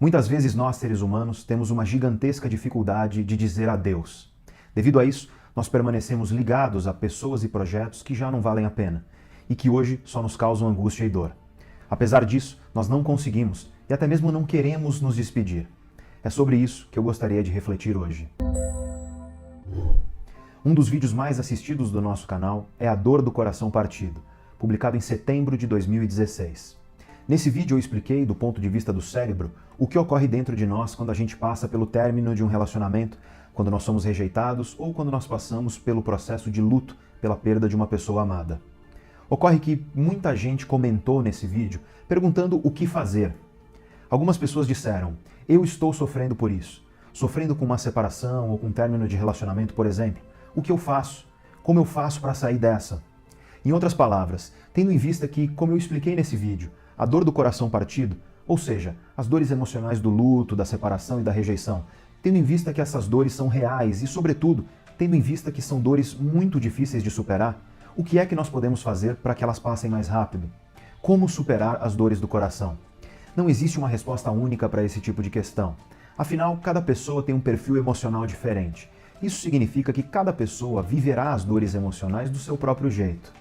Muitas vezes nós, seres humanos, temos uma gigantesca dificuldade de dizer adeus. Devido a isso, nós permanecemos ligados a pessoas e projetos que já não valem a pena e que hoje só nos causam angústia e dor. Apesar disso, nós não conseguimos e até mesmo não queremos nos despedir. É sobre isso que eu gostaria de refletir hoje. Um dos vídeos mais assistidos do nosso canal é A Dor do Coração Partido, publicado em setembro de 2016. Nesse vídeo eu expliquei, do ponto de vista do cérebro, o que ocorre dentro de nós quando a gente passa pelo término de um relacionamento, quando nós somos rejeitados ou quando nós passamos pelo processo de luto pela perda de uma pessoa amada. Ocorre que muita gente comentou nesse vídeo perguntando o que fazer. Algumas pessoas disseram: eu estou sofrendo por isso, sofrendo com uma separação ou com um término de relacionamento, por exemplo. O que eu faço? Como eu faço para sair dessa? Em outras palavras, tendo em vista que, como eu expliquei nesse vídeo, a dor do coração partido, ou seja, as dores emocionais do luto, da separação e da rejeição, tendo em vista que essas dores são reais e, sobretudo, tendo em vista que são dores muito difíceis de superar, o que é que nós podemos fazer para que elas passem mais rápido? Como superar as dores do coração? Não existe uma resposta única para esse tipo de questão. Afinal, cada pessoa tem um perfil emocional diferente. Isso significa que cada pessoa viverá as dores emocionais do seu próprio jeito.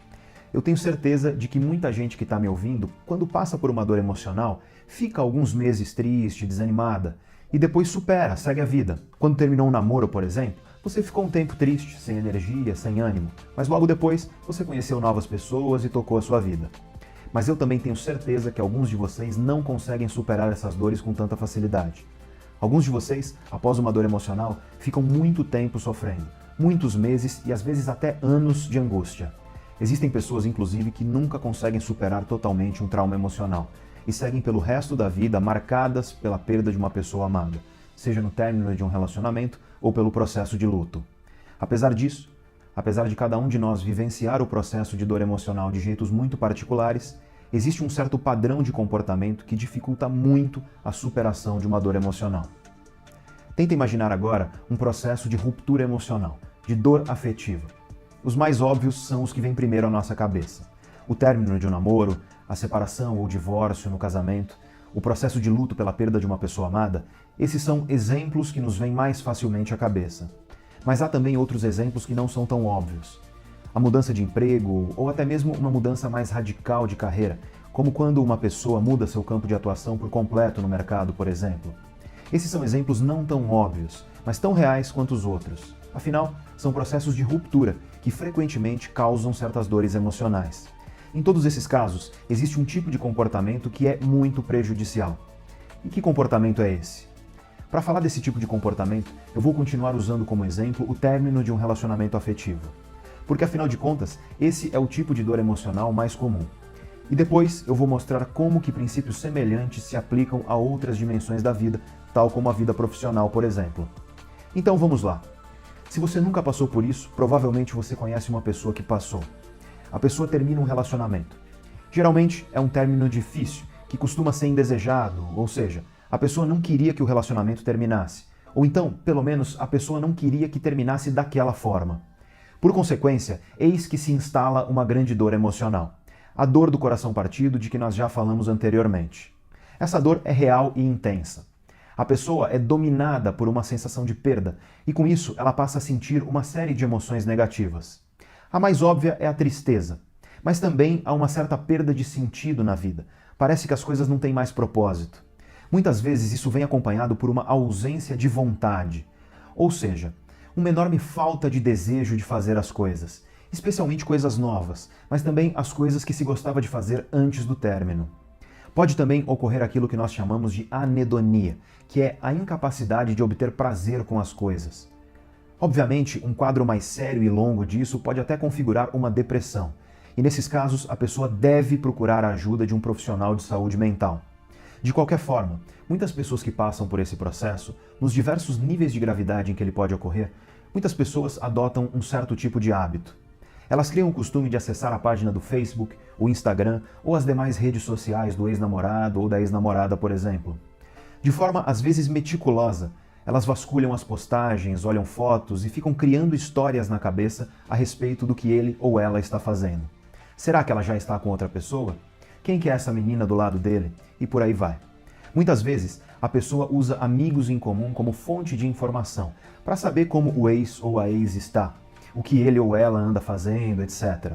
Eu tenho certeza de que muita gente que está me ouvindo, quando passa por uma dor emocional, fica alguns meses triste, desanimada, e depois supera, segue a vida. Quando terminou um namoro, por exemplo, você ficou um tempo triste, sem energia, sem ânimo, mas logo depois você conheceu novas pessoas e tocou a sua vida. Mas eu também tenho certeza que alguns de vocês não conseguem superar essas dores com tanta facilidade. Alguns de vocês, após uma dor emocional, ficam muito tempo sofrendo, muitos meses e às vezes até anos de angústia. Existem pessoas, inclusive, que nunca conseguem superar totalmente um trauma emocional e seguem pelo resto da vida marcadas pela perda de uma pessoa amada, seja no término de um relacionamento ou pelo processo de luto. Apesar disso, apesar de cada um de nós vivenciar o processo de dor emocional de jeitos muito particulares, existe um certo padrão de comportamento que dificulta muito a superação de uma dor emocional. Tenta imaginar agora um processo de ruptura emocional, de dor afetiva. Os mais óbvios são os que vêm primeiro à nossa cabeça. O término de um namoro, a separação ou divórcio no casamento, o processo de luto pela perda de uma pessoa amada, esses são exemplos que nos vêm mais facilmente à cabeça. Mas há também outros exemplos que não são tão óbvios. A mudança de emprego ou até mesmo uma mudança mais radical de carreira, como quando uma pessoa muda seu campo de atuação por completo no mercado, por exemplo. Esses são exemplos não tão óbvios, mas tão reais quanto os outros. Afinal, são processos de ruptura que frequentemente causam certas dores emocionais. Em todos esses casos, existe um tipo de comportamento que é muito prejudicial. E que comportamento é esse? Para falar desse tipo de comportamento, eu vou continuar usando como exemplo o término de um relacionamento afetivo. Porque, afinal de contas, esse é o tipo de dor emocional mais comum. E depois eu vou mostrar como que princípios semelhantes se aplicam a outras dimensões da vida, tal como a vida profissional, por exemplo. Então vamos lá. Se você nunca passou por isso, provavelmente você conhece uma pessoa que passou. A pessoa termina um relacionamento. Geralmente é um término difícil, que costuma ser indesejado, ou seja, a pessoa não queria que o relacionamento terminasse. Ou então, pelo menos, a pessoa não queria que terminasse daquela forma. Por consequência, eis que se instala uma grande dor emocional. A dor do coração partido de que nós já falamos anteriormente. Essa dor é real e intensa. A pessoa é dominada por uma sensação de perda e com isso ela passa a sentir uma série de emoções negativas. A mais óbvia é a tristeza, mas também há uma certa perda de sentido na vida. Parece que as coisas não têm mais propósito. Muitas vezes isso vem acompanhado por uma ausência de vontade, ou seja, uma enorme falta de desejo de fazer as coisas, especialmente coisas novas, mas também as coisas que se gostava de fazer antes do término. Pode também ocorrer aquilo que nós chamamos de anedonia, que é a incapacidade de obter prazer com as coisas. Obviamente, um quadro mais sério e longo disso pode até configurar uma depressão, e nesses casos a pessoa deve procurar a ajuda de um profissional de saúde mental. De qualquer forma, muitas pessoas que passam por esse processo, nos diversos níveis de gravidade em que ele pode ocorrer, muitas pessoas adotam um certo tipo de hábito. Elas criam o costume de acessar a página do Facebook, o Instagram ou as demais redes sociais do ex-namorado ou da ex-namorada, por exemplo. De forma às vezes meticulosa, elas vasculham as postagens, olham fotos e ficam criando histórias na cabeça a respeito do que ele ou ela está fazendo. Será que ela já está com outra pessoa? Quem que é essa menina do lado dele? E por aí vai. Muitas vezes, a pessoa usa amigos em comum como fonte de informação, para saber como o ex ou a ex está, o que ele ou ela anda fazendo, etc.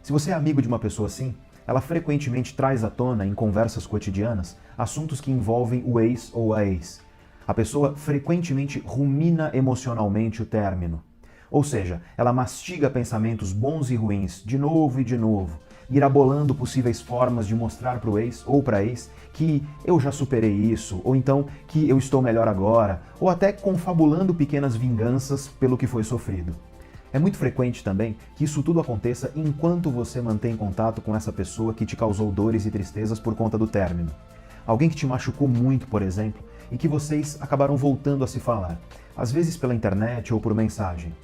Se você é amigo de uma pessoa assim, ela frequentemente traz à tona, em conversas cotidianas, assuntos que envolvem o ex ou a ex. A pessoa frequentemente rumina emocionalmente o término. Ou seja, ela mastiga pensamentos bons e ruins, de novo e de novo, mirabolando possíveis formas de mostrar para o ex ou para a ex que eu já superei isso, ou então que eu estou melhor agora, ou até confabulando pequenas vinganças pelo que foi sofrido. É muito frequente também que isso tudo aconteça enquanto você mantém contato com essa pessoa que te causou dores e tristezas por conta do término. Alguém que te machucou muito, por exemplo, e que vocês acabaram voltando a se falar, às vezes pela internet ou por mensagem.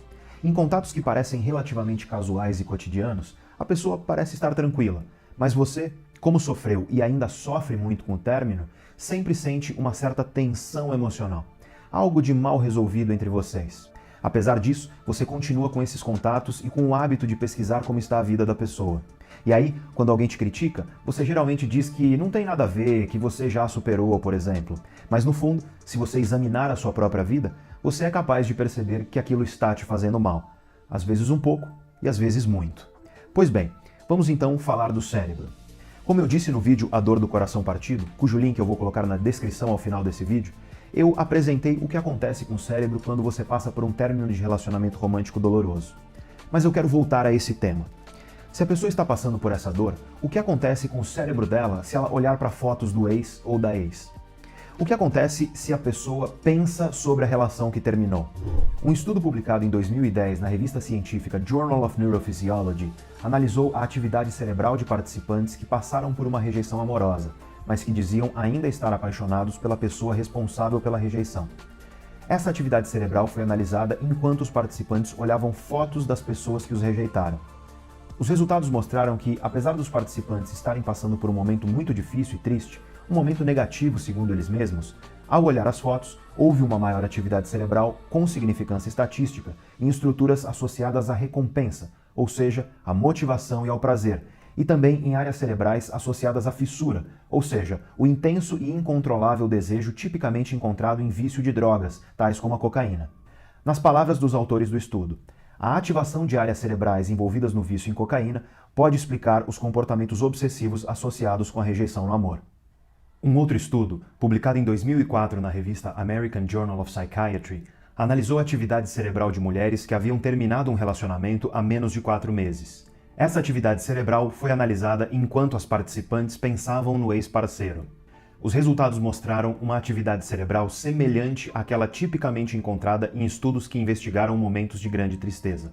Em contatos que parecem relativamente casuais e cotidianos, a pessoa parece estar tranquila, mas você, como sofreu e ainda sofre muito com o término, sempre sente uma certa tensão emocional, algo de mal resolvido entre vocês. Apesar disso, você continua com esses contatos e com o hábito de pesquisar como está a vida da pessoa. E aí, quando alguém te critica, você geralmente diz que não tem nada a ver, que você já superou, por exemplo. Mas no fundo, se você examinar a sua própria vida, você é capaz de perceber que aquilo está te fazendo mal. Às vezes um pouco e às vezes muito. Pois bem, vamos então falar do cérebro. Como eu disse no vídeo A Dor do Coração Partido, cujo link eu vou colocar na descrição ao final desse vídeo, eu apresentei o que acontece com o cérebro quando você passa por um término de relacionamento romântico doloroso. Mas eu quero voltar a esse tema. Se a pessoa está passando por essa dor, o que acontece com o cérebro dela se ela olhar para fotos do ex ou da ex? O que acontece se a pessoa pensa sobre a relação que terminou? Um estudo publicado em 2010 na revista científica Journal of Neurophysiology analisou a atividade cerebral de participantes que passaram por uma rejeição amorosa, mas que diziam ainda estar apaixonados pela pessoa responsável pela rejeição. Essa atividade cerebral foi analisada enquanto os participantes olhavam fotos das pessoas que os rejeitaram. Os resultados mostraram que, apesar dos participantes estarem passando por um momento muito difícil e triste, um momento negativo segundo eles mesmos, ao olhar as fotos, houve uma maior atividade cerebral com significância estatística em estruturas associadas à recompensa, ou seja, à motivação e ao prazer, e também em áreas cerebrais associadas à fissura, ou seja, o intenso e incontrolável desejo tipicamente encontrado em vício de drogas, tais como a cocaína. Nas palavras dos autores do estudo, a ativação de áreas cerebrais envolvidas no vício em cocaína pode explicar os comportamentos obsessivos associados com a rejeição no amor. Um outro estudo, publicado em 2004 na revista American Journal of Psychiatry, analisou a atividade cerebral de mulheres que haviam terminado um relacionamento há menos de 4 meses. Essa atividade cerebral foi analisada enquanto as participantes pensavam no ex-parceiro. Os resultados mostraram uma atividade cerebral semelhante àquela tipicamente encontrada em estudos que investigaram momentos de grande tristeza.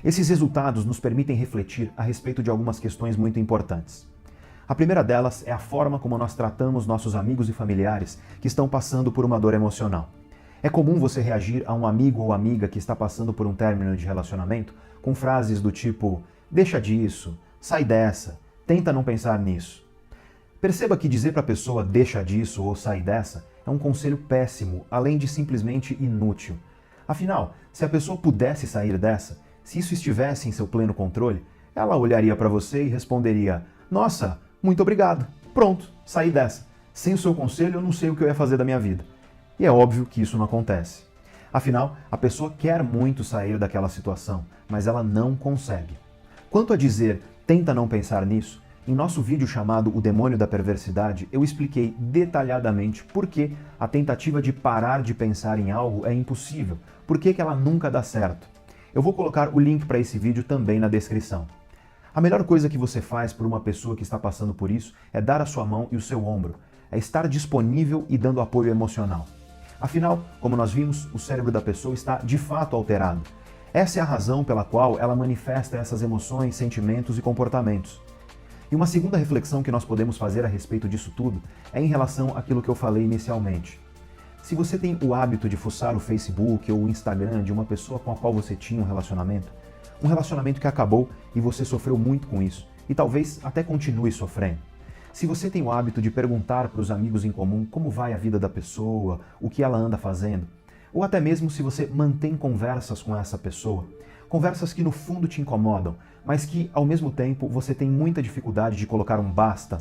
Esses resultados nos permitem refletir a respeito de algumas questões muito importantes. A primeira delas é a forma como nós tratamos nossos amigos e familiares que estão passando por uma dor emocional. É comum você reagir a um amigo ou amiga que está passando por um término de relacionamento com frases do tipo "deixa disso", "sai dessa", "tenta não pensar nisso". Perceba que dizer para a pessoa "deixa disso" ou "sai dessa" é um conselho péssimo, além de simplesmente inútil. Afinal, se a pessoa pudesse sair dessa, se isso estivesse em seu pleno controle, ela olharia para você e responderia "nossa, muito obrigado, pronto, saí dessa. Sem o seu conselho eu não sei o que eu ia fazer da minha vida". E é óbvio que isso não acontece. Afinal, a pessoa quer muito sair daquela situação, mas ela não consegue. Quanto a dizer "tenta não pensar nisso", em nosso vídeo chamado O Demônio da Perversidade, eu expliquei detalhadamente por que a tentativa de parar de pensar em algo é impossível, por que ela nunca dá certo. Eu vou colocar o link para esse vídeo também na descrição. A melhor coisa que você faz por uma pessoa que está passando por isso é dar a sua mão e o seu ombro, é estar disponível e dando apoio emocional. Afinal, como nós vimos, o cérebro da pessoa está de fato alterado. Essa é a razão pela qual ela manifesta essas emoções, sentimentos e comportamentos. E uma segunda reflexão que nós podemos fazer a respeito disso tudo é em relação àquilo que eu falei inicialmente. Se você tem o hábito de fuçar o Facebook ou o Instagram de uma pessoa com a qual você tinha um relacionamento que acabou e você sofreu muito com isso, e talvez até continue sofrendo. Se você tem o hábito de perguntar para os amigos em comum como vai a vida da pessoa, o que ela anda fazendo, ou até mesmo se você mantém conversas com essa pessoa, conversas que no fundo te incomodam, mas que ao mesmo tempo você tem muita dificuldade de colocar um basta.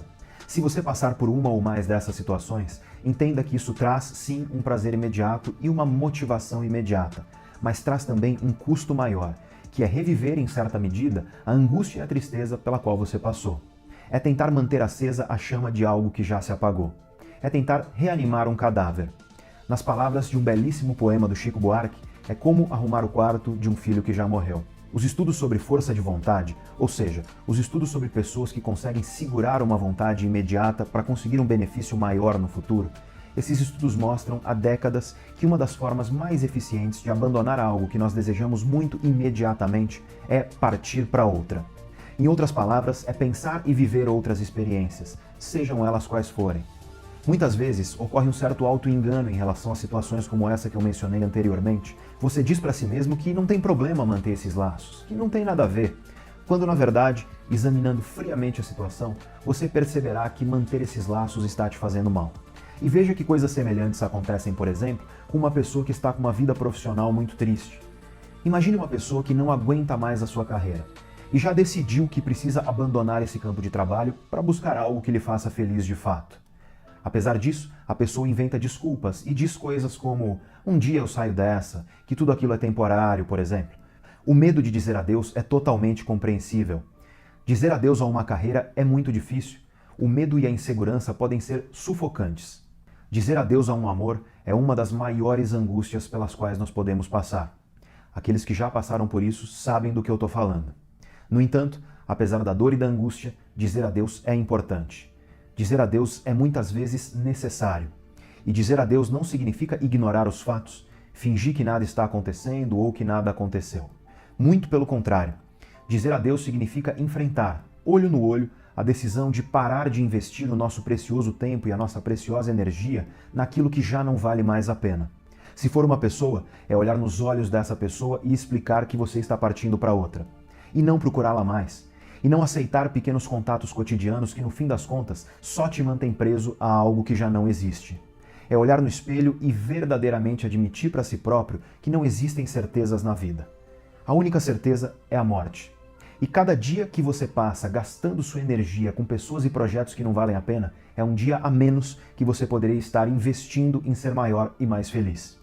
Se você passar por uma ou mais dessas situações, entenda que isso traz sim um prazer imediato e uma motivação imediata, mas traz também um custo maior, que é reviver em certa medida a angústia e a tristeza pela qual você passou. É tentar manter acesa a chama de algo que já se apagou. É tentar reanimar um cadáver. Nas palavras de um belíssimo poema do Chico Buarque, é como arrumar o quarto de um filho que já morreu. Os estudos sobre força de vontade, ou seja, os estudos sobre pessoas que conseguem segurar uma vontade imediata para conseguir um benefício maior no futuro, esses estudos mostram há décadas que uma das formas mais eficientes de abandonar algo que nós desejamos muito imediatamente é partir para outra. Em outras palavras, é pensar e viver outras experiências, sejam elas quais forem. Muitas vezes ocorre um certo auto-engano em relação a situações como essa que eu mencionei anteriormente. Você diz para si mesmo que não tem problema manter esses laços, que não tem nada a ver, quando na verdade, examinando friamente a situação, você perceberá que manter esses laços está te fazendo mal. E veja que coisas semelhantes acontecem, por exemplo, com uma pessoa que está com uma vida profissional muito triste. Imagine uma pessoa que não aguenta mais a sua carreira e já decidiu que precisa abandonar esse campo de trabalho para buscar algo que lhe faça feliz de fato. Apesar disso, a pessoa inventa desculpas e diz coisas como um dia eu saio dessa, que tudo aquilo é temporário, por exemplo. O medo de dizer adeus é totalmente compreensível. Dizer adeus a uma carreira é muito difícil. O medo e a insegurança podem ser sufocantes. Dizer adeus a um amor é uma das maiores angústias pelas quais nós podemos passar. Aqueles que já passaram por isso sabem do que eu estou falando. No entanto, apesar da dor e da angústia, dizer adeus é importante. Dizer adeus é muitas vezes necessário. E dizer adeus não significa ignorar os fatos, fingir que nada está acontecendo ou que nada aconteceu. Muito pelo contrário. Dizer adeus significa enfrentar, olho no olho, a decisão de parar de investir o nosso precioso tempo e a nossa preciosa energia naquilo que já não vale mais a pena. Se for uma pessoa, é olhar nos olhos dessa pessoa e explicar que você está partindo para outra. E não procurá-la mais. E não aceitar pequenos contatos cotidianos que, no fim das contas, só te mantém preso a algo que já não existe. É olhar no espelho e verdadeiramente admitir para si próprio que não existem certezas na vida. A única certeza é a morte. E cada dia que você passa gastando sua energia com pessoas e projetos que não valem a pena, é um dia a menos que você poderia estar investindo em ser maior e mais feliz.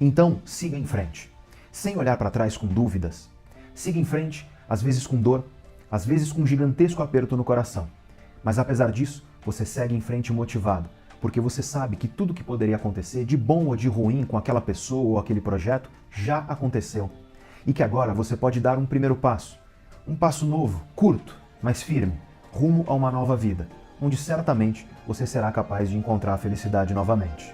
Então, siga em frente. Sem olhar para trás com dúvidas. Siga em frente, às vezes com dor, às vezes com um gigantesco aperto no coração. Mas apesar disso, você segue em frente motivado, porque você sabe que tudo que poderia acontecer, de bom ou de ruim com aquela pessoa ou aquele projeto, já aconteceu. E que agora você pode dar um primeiro passo. Um passo novo, curto, mas firme, rumo a uma nova vida, onde certamente você será capaz de encontrar a felicidade novamente.